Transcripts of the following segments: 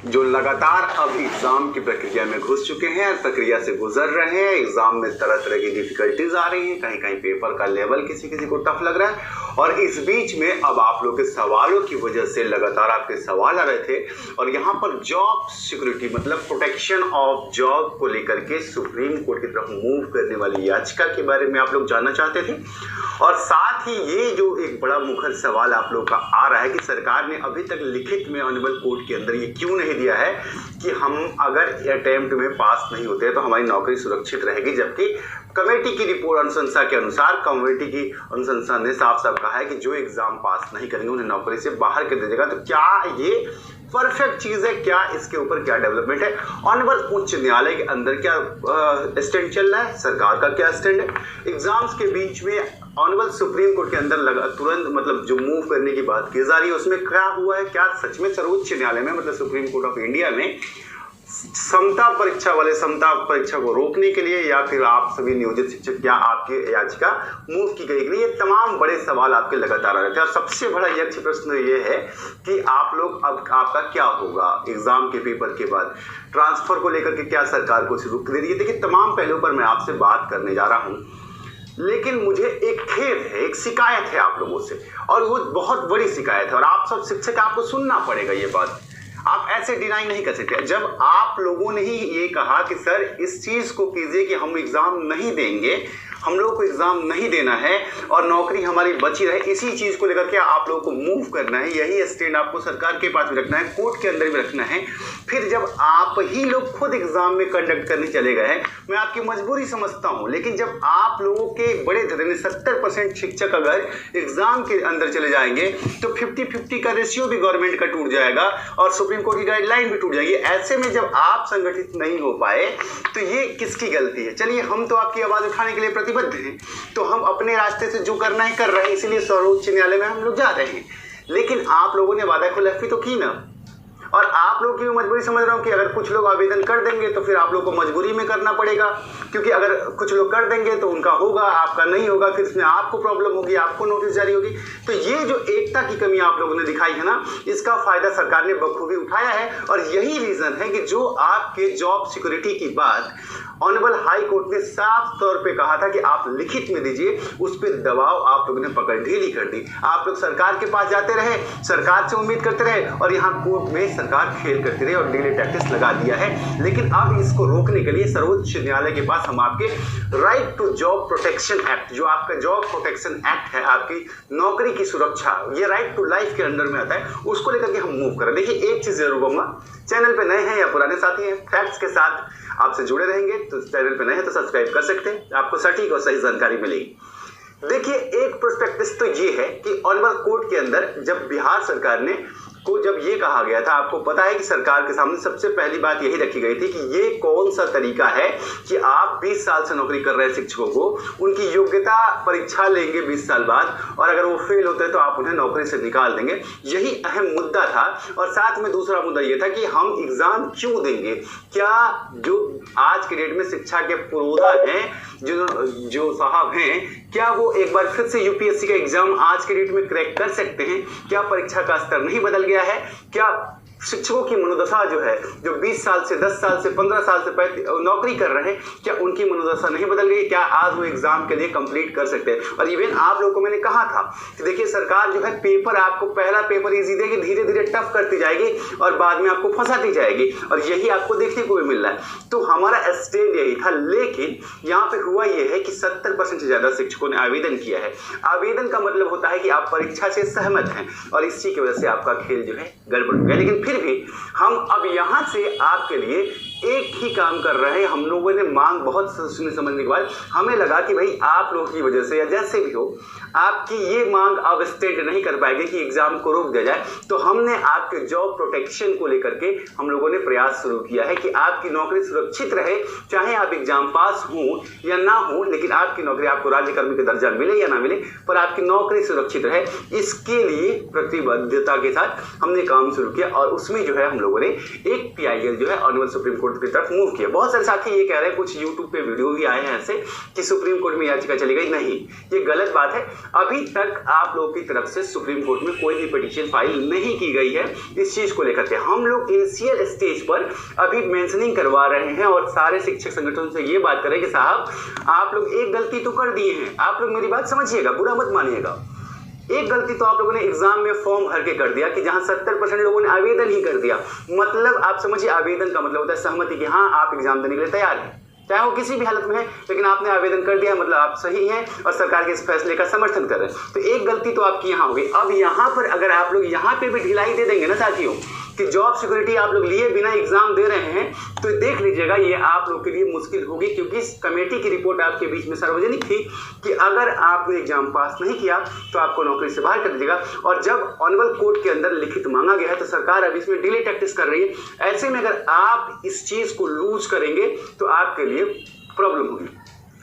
जो लगातार अब एग्जाम की प्रक्रिया में घुस चुके हैं और प्रक्रिया से गुजर रहे हैं। एग्जाम में तरह तरह की डिफिकल्टीज आ रही हैं, कहीं कहीं पेपर का लेवल किसी किसी को टफ लग रहा है। और इस बीच में अब आप लोग के सवालों की वजह से लगातार आपके सवाल आ रहे थे और यहाँ पर जॉब सिक्योरिटी मतलब प्रोटेक्शन ऑफ जॉब को लेकर के सुप्रीम कोर्ट की तरफ मूव करने वाली याचिका के बारे में आप लोग जानना चाहते थे। और साथ ही ये जो एक बड़ा मुखर सवाल आप लोग का आ रहा है कि सरकार ने अभी तक लिखित में ऑनरेबल कोर्ट के अंदर ये क्यों नहीं दिया है कि हम अगर अटेम्प्ट में पास नहीं होते तो हमारी नौकरी सुरक्षित रहेगी, जबकि कमेटी की रिपोर्ट अनुशंसा के अनुसार कमेटी की अनुशंसा ने साफ साफ कहा है कि जो एग्जाम पास नहीं करेंगे उन्हें नौकरी से बाहर कर दिया जाएगा। तो क्या ये परफेक्ट चीज है? क्या इसके ऊपर क्या डेवलपमेंट है? ऑनरेबल उच्च न्यायालय के अंदर क्या स्टैंड चल रहा है? सरकार का क्या स्टैंड है? एग्जाम्स के बीच में ऑनरेबल सुप्रीम कोर्ट के अंदर लगा तुरंत मतलब जो मूव करने की बात की जा रही है उसमें क्या हुआ है? क्या सच में सर्वोच्च न्यायालय में मतलब सुप्रीम कोर्ट ऑफ इंडिया में समता परीक्षा को रोकने के लिए या फिर आप सभी नियोजित शिक्षक क्या आपकी याचिका मूव की गई? ये तमाम बड़े सवाल आपके लगातार आ रहे थे और सबसे बड़ा यक्ष प्रश्न ये है कि आप लोग अब आपका क्या होगा एग्जाम के पेपर के बाद? ट्रांसफर को लेकर के क्या सरकार कुछ रुख दे रही है? देखिए, तमाम पहलुओं पर मैं आपसे बात करने जा रहा हूं, लेकिन मुझे एक खेद है, एक शिकायत है आप लोगों से, और वो बहुत बड़ी शिकायत है और आप सब शिक्षक आपको सुनना पड़ेगा। ये बात आप ऐसे डिनाई नहीं कर सकते। जब आप लोगों ने ही ये कहा कि सर इस चीज को कीजिए कि हम एग्जाम नहीं देंगे, हम लोग को एग्जाम नहीं देना है और नौकरी हमारी बची रहे, इसी चीज को लेकर के आप लोगों को मूव करना है। यही स्टैंड आपको सरकार के पास भी रखना है, कोर्ट के अंदर भी रखना है। फिर जब आप ही लोग खुद एग्जाम में कंडक्ट करने चले गए हैं, मैं आपकी मजबूरी समझता हूं, लेकिन जब आप लोगों के बड़े 70% शिक्षक अगर एग्जाम के अंदर चले जाएंगे तो 50-50 का रेशियो भी गवर्नमेंट का टूट जाएगा और सुप्रीम कोर्ट की गाइडलाइन भी टूट जाएगी। ऐसे में जब आप संगठित नहीं हो पाए तो ये किसकी गलती है? चलिए, हम तो आपकी आवाज उठाने के लिए प्रतिबद्ध हैं, तो हम अपने रास्ते से जो करना है कर रहे हैं, इसीलिए सर्वोच्च न्यायालय में हम लोग जा रहे हैं। लेकिन आप लोगों ने वादा खिलाफी तो की ना, और आप लोगों की मजबूरी समझ रहा हूं कि अगर कुछ लोग आवेदन कर देंगे तो फिर आप लोग को मजबूरी में करना पड़ेगा, क्योंकि अगर कुछ लोग कर देंगे तो उनका होगा, आपका नहीं होगा, फिर इसमें आपको प्रॉब्लम होगी, आपको नोटिस जारी होगी। तो ये जो एकता की कमी आप लोगों ने दिखाई है ना, इसका फायदा सरकार ने बखूबी उठाया है और यही रीजन है कि जो आपके जॉब सिक्योरिटी की बात ऑनरेबल हाई कोर्ट ने साफ तौर पे कहा था कि आप लिखित में दीजिए, उस पर दबाव आप लोगों ने पकड़ ढीली कर दी। आप लोग सरकार के पास जाते रहे, सरकार से उम्मीद करते रहे और यहाँ कोर्ट में सरकार खेल करती रही और डिले टैक्टिस लगा दिया है। लेकिन अब इसको रोकने के लिए सर्वोच्च न्यायालय के पास हम आपके right to job protection act, जो आपका जॉब प्रोटेक्शन एक्ट है, आपकी नौकरी की सुरक्षा, ये राइट टू लाइफ के अंडर में आता है, उसको लेकर के हम मूव करें। देखिए, एक चीज जरूर कहूंगा, चैनल पे नए हैं या पुराने साथी हैं, फैक्ट्स के साथ आपसे जुड़े रहेंगे, तो चैनल पे नए हैं तो सब्सक्राइब कर सकते हैं, आपको सटीक और सही जानकारी मिलेगी। देखिए, एक प्रोस्पेक्टिस तो ये है कि ऑनरेबल कोर्ट के अंदर जब बिहार सरकार ने को जब ये कहा गया था, आपको पता है कि सरकार के सामने सबसे पहली बात यही रखी गई थी कि ये कौन सा तरीका है कि आप 20 साल से नौकरी कर रहे शिक्षकों को उनकी योग्यता परीक्षा लेंगे 20 साल बाद, और अगर वो फेल होते हैं तो आप उन्हें नौकरी से निकाल देंगे। यही अहम मुद्दा था। और साथ में दूसरा मुद्दा ये था कि हम एग्जाम क्यों देंगे? क्या जो आज के डेट में शिक्षा के पुरोधा हैं, जो साहब हैं, क्या वो एक बार फिर से यूपीएससी का एग्जाम आज के डेट में क्रैक कर सकते हैं? क्या परीक्षा का स्तर नहीं बदल गया है? क्या शिक्षकों की मनोदशा जो है, जो 20 साल से 10 साल से 15 साल से नौकरी कर रहे हैं, क्या उनकी मनोदशा नहीं बदल गई? क्या आज वो एग्जाम के लिए कंप्लीट कर सकते हैं? और इवन आप लोगों को मैंने कहा था कि देखिए, सरकार जो है पेपर, आपको पहला पेपर इजी देगी, धीरे धीरे टफ करती जाएगी और बाद में आपको फंसाती जाएगी, और यही आपको देखने को भी मिल रहा है। तो हमारा स्टैंड यही था। लेकिन यहाँ पे हुआ यह है कि 70% से ज्यादा शिक्षकों ने आवेदन किया है। आवेदन का मतलब होता है कि आप परीक्षा से सहमत हैं और इसी की वजह से आपका खेल जो है गड़बड़ हो गया। लेकिन फिर भी हम अब यहां से आपके लिए एक ही काम कर रहे हैं। हम लोगों ने मांग बहुत सुनने समझने के बाद हमें लगा कि भाई आप लोगों की वजह से या जैसे भी हो, आपकी ये मांग अब स्टेट नहीं कर पाएगी कि एग्जाम को रोक दिया जाए, तो हमने आपके जॉब प्रोटेक्शन को लेकर के हम लोगों ने प्रयास शुरू किया है कि आपकी नौकरी सुरक्षित रहे, चाहे आप एग्जाम पास हो या ना हो, लेकिन आपकी नौकरी, आपको राज्यकर्मी का दर्जा मिले या ना मिले, पर आपकी नौकरी सुरक्षित रहे। इसके लिए प्रतिबद्धता के साथ हमने काम शुरू किया और उसमें जो है हम लोगों ने एक PIL जो है ऑनरेबल सुप्रीम कोर्ट कोर्ट की तरफ मूव किया। बहुत सारे साथी ये कह रहे हैं, कुछ यूट्यूब पे वीडियो भी आए हैं ऐसे कि सुप्रीम कोर्ट में याचिका चली गई। नहीं, ये गलत बात है। अभी तक आप लोगों की तरफ से सुप्रीम कोर्ट में कोई भी पिटीशन फाइल नहीं की गई है इस चीज को लेकर के। हम लोग इनिशियल स्टेज पर अभी मेंशनिंग करवा रहे हैं और सारे शिक्षक संगठनों से ये बात करें कि साहब आप लोग एक गलती तो कर दिए हैं, आप लोग मेरी बात समझिएगा, बुरा मत मानिएगा। एक गलती तो आप लोगों ने एग्जाम में फॉर्म भर के कर दिया कि जहां 70% लोगों ने आवेदन ही कर दिया। मतलब आप समझिए, आवेदन का मतलब होता है सहमति कि हाँ आप एग्जाम देने के लिए तैयार हैं, चाहे वो किसी भी हालत में है, लेकिन आपने आवेदन कर दिया, मतलब आप सही हैं और सरकार के इस फैसले का समर्थन कर रहे हैं। तो एक गलती तो आपकी यहाँ हो गई। अब यहाँ पर अगर आप लोग यहाँ पे भी ढिलाई दे देंगे ना साथियों कि जॉब सिक्योरिटी आप लोग लिए बिना एग्जाम दे रहे हैं, तो देख लीजिएगा ये आप लोग के लिए मुश्किल होगी। क्योंकि इस कमेटी की रिपोर्ट आपके बीच में सार्वजनिक थी कि अगर आपने एग्जाम पास नहीं किया तो आपको नौकरी से बाहर कर दीजिएगा। और जब ऑनरेबल कोर्ट के अंदर लिखित मांगा गया है तो सरकार अब इसमें डिले टैक्टिस कर रही है। ऐसे में अगर आप इस चीज को लूज करेंगे तो आपके लिए प्रॉब्लम होगी।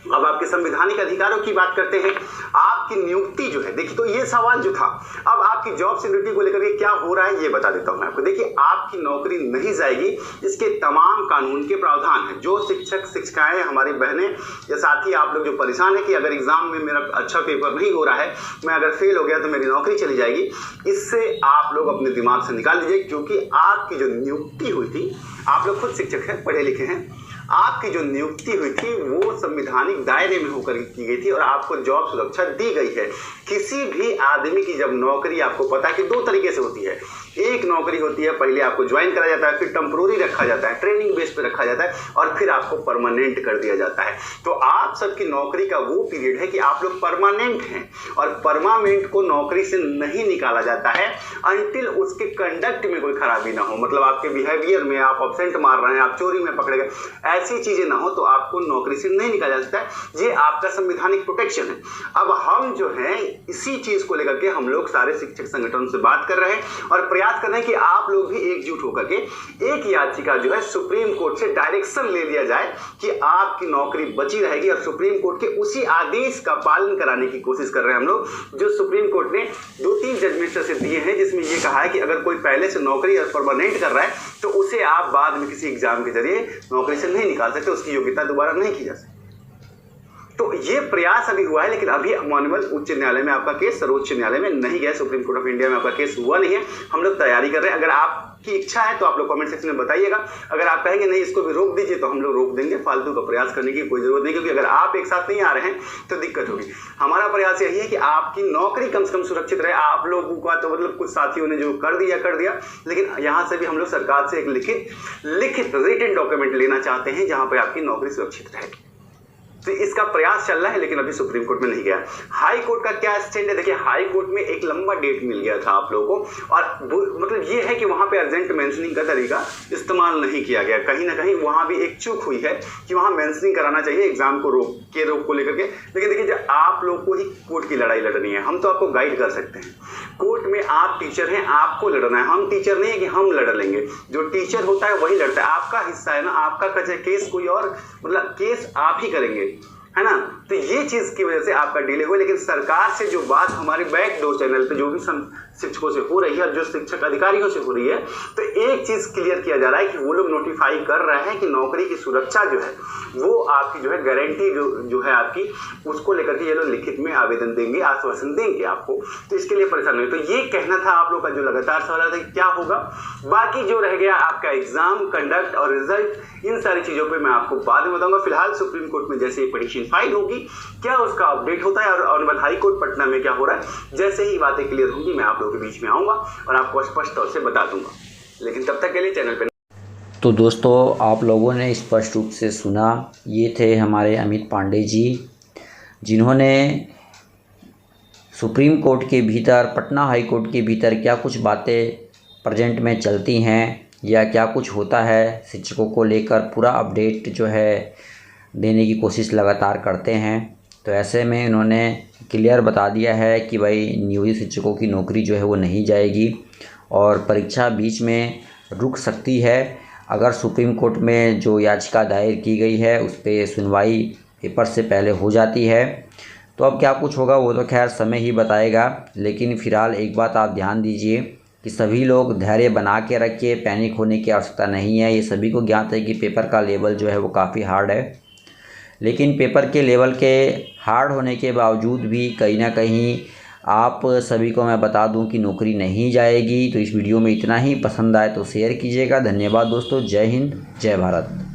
अब आपके संवैधानिक अधिकारों की बात करते हैं। आपकी नियुक्ति जो है, देखिए तो ये सवाल जो था, अब आपकी जॉब सिक्योरिटी को लेकर के क्या हो रहा है ये बता देता हूं मैं आपको। देखिए आपकी नौकरी नहीं जाएगी, इसके तमाम कानून के प्रावधान हैं। जो शिक्षक शिक्षिकाएं हमारी बहनें या साथी आप लोग जो परेशान है कि अगर एग्जाम में मेरा अच्छा पेपर नहीं हो रहा है, मैं अगर फेल हो गया तो मेरी नौकरी चली जाएगी, इससे आप लोग अपने दिमाग से निकाल दीजिए। क्योंकि आपकी जो नियुक्ति हुई थी, आप लोग खुद शिक्षक हैं, पढ़े लिखे हैं, आपकी जो नियुक्ति हुई थी वो संवैधानिक दायरे में होकर की गई थी और आपको जॉब सुरक्षा दी गई है। किसी भी आदमी की जब नौकरी, आपको पता है कि दो तरीके से होती है। एक नौकरी होती है, पहले आपको ज्वाइन करा जाता है, फिर टेम्पोररी रखा जाता है, ट्रेनिंग बेस पे रखा जाता है और फिर आपको परमानेंट कर दिया जाता है। तो आप सबकी नौकरी का वो पीरियड है कि आप लोग परमानेंट हैं और परमानेंट को नौकरी से नहीं निकाला जाता है अनटिल उसके कंडक्ट में कोई खराबी ना हो। मतलब आपके बिहेवियर में आप एब्सेंट मार रहे हैं, आप चोरी में पकड़े गए, ऐसी चीजें ना हो तो आपको नौकरी से नहीं निकाला जा सकता है। ये आपका संवैधानिक प्रोटेक्शन है। अब हम जो है इसी चीज को लेकर के हम लोग सारे शिक्षक संगठनों से बात कर रहे हैं और प्रयास कर रहे हैं कि आप लोग भी एकजुट होकर के एक याचिका जो है सुप्रीम कोर्ट से डायरेक्शन ले लिया जाए कि आपकी नौकरी बची रहेगी। और सुप्रीम कोर्ट के उसी आदेश का पालन कराने की कोशिश कर रहे हैं हम लोग, जो सुप्रीम कोर्ट ने 2-3 जजमेंट से दिए हैं, जिसमें यह कहा है कि अगर कोई पहले से नौकरी परमानेंट कर रहा है तो उसे आप बाद में किसी एग्जाम के जरिए नौकरी से नहीं निकाल सकते, उसकी योग्यता दोबारा नहीं की जा सकती। तो ये प्रयास अभी हुआ है, लेकिन अभी माननीय उच्च न्यायालय में आपका केस, सर्वोच्च न्यायालय में नहीं गया, सुप्रीम कोर्ट ऑफ इंडिया में आपका केस हुआ नहीं है। हम लोग तैयारी कर रहे हैं। अगर आपकी इच्छा है तो आप लोग कमेंट सेक्शन में बताइएगा। अगर आप कहेंगे नहीं इसको भी रोक दीजिए तो हम लोग रोक देंगे। फालतू का प्रयास करने की कोई जरूरत नहीं, क्योंकि अगर आप एक साथ नहीं आ रहे हैं तो दिक्कत होगी। हमारा प्रयास यही है कि आपकी नौकरी कम से कम सुरक्षित रहे। आप लोगों का तो मतलब कुछ साथियों ने जो कर दिया, लेकिन यहाँ से भी हम लोग सरकार से एक लिखित रिटन डॉक्यूमेंट लेना चाहते हैं जहाँ पर आपकी नौकरी सुरक्षित रहे। तो इसका प्रयास चल रहा है, लेकिन अभी सुप्रीम कोर्ट में नहीं गया। हाई कोर्ट का क्या स्टैंड है? देखिए हाई कोर्ट में एक लंबा डेट मिल गया था आप लोगों को, और मतलब ये है कि वहां पे अर्जेंट मेंशनिंग का तरीका इस्तेमाल नहीं किया गया। कहीं ना कहीं वहां भी एक चूक हुई है कि वहां मेंशनिंग कराना चाहिए एग्जाम को रोक को लेकर के। लेकिन देखिए जब आप लोग को ही कोर्ट की लड़ाई लड़नी है, हम तो आपको गाइड कर सकते हैं। कोर्ट में आप टीचर हैं, आपको लड़ना है। हम टीचर नहीं है कि हम लड़ लेंगे। जो टीचर होता है वही लड़ता है। आपका हिस्सा है ना, आपका केस कोई और, मतलब केस आप ही करेंगे, है ना। तो ये चीज की वजह से आपका डिले हुआ। लेकिन सरकार से जो बात हमारे बैकडोर चैनल पे जो भी शिक्षकों से हो रही है और जो शिक्षक अधिकारियों से हो रही है, तो एक चीज क्लियर किया जा रहा है कि वो लोग नोटिफाई कर रहे हैं कि नौकरी की सुरक्षा जो है वो आपकी जो है गारंटी जो है आपकी, उसको लेकर के ये लोग लिखित में आवेदन देंगे, आश्वासन देंगे आपको। तो इसके लिए परेशान नहीं। तो ये कहना था आप लोग का जो लगातार सवाल था कि क्या होगा। बाकी जो रह गया आपका एग्जाम, कंडक्ट और रिजल्ट, इन सारी चीजों पे मैं आपको बाद में बताऊंगा। फिलहाल सुप्रीम कोर्ट में जैसे पिटीशन फाइल होगी, क्या उसका अपडेट होता है और ऑनरेबल हाई कोर्ट पटना में क्या हो रहा है, जैसे ही बातें क्लियर होंगी मैं आप लोगों के बीच में आऊंगा और आपको स्पष्ट तौर से बता दूंगा। लेकिन तब तक के लिए चैनल पे। तो दोस्तों आप लोगों ने स्पष्ट रूप से सुना, ये थे हमारे अमित पांडे जी, जिन्होंने सुप्रीम कोर्ट के भीतर, पटना हाई कोर्ट के भीतर क्या कुछ बातें प्रेजेंट में चलती हैं या क्या कुछ होता है शिक्षकों को लेकर पूरा अपडेट जो है देने की कोशिश लगातार करते हैं। तो ऐसे में इन्होंने क्लियर बता दिया है कि भाई नियोजित शिक्षकों की नौकरी जो है वो नहीं जाएगी और परीक्षा बीच में रुक सकती है अगर सुप्रीम कोर्ट में जो याचिका दायर की गई है उस पर सुनवाई पेपर से पहले हो जाती है। तो अब क्या कुछ होगा वो तो खैर समय ही बताएगा। लेकिन फ़िलहाल एक बात आप ध्यान दीजिए कि सभी लोग धैर्य बना के रखिए, पैनिक होने की आवश्यकता नहीं है। ये सभी को ज्ञात है कि पेपर का लेवल जो है वो काफ़ी हार्ड है, लेकिन पेपर के लेवल के हार्ड होने के बावजूद भी कहीं ना कहीं आप सभी को मैं बता दूं कि नौकरी नहीं जाएगी। तो इस वीडियो में इतना ही। पसंद आए तो शेयर कीजिएगा। धन्यवाद दोस्तों। जय हिंद, जय भारत।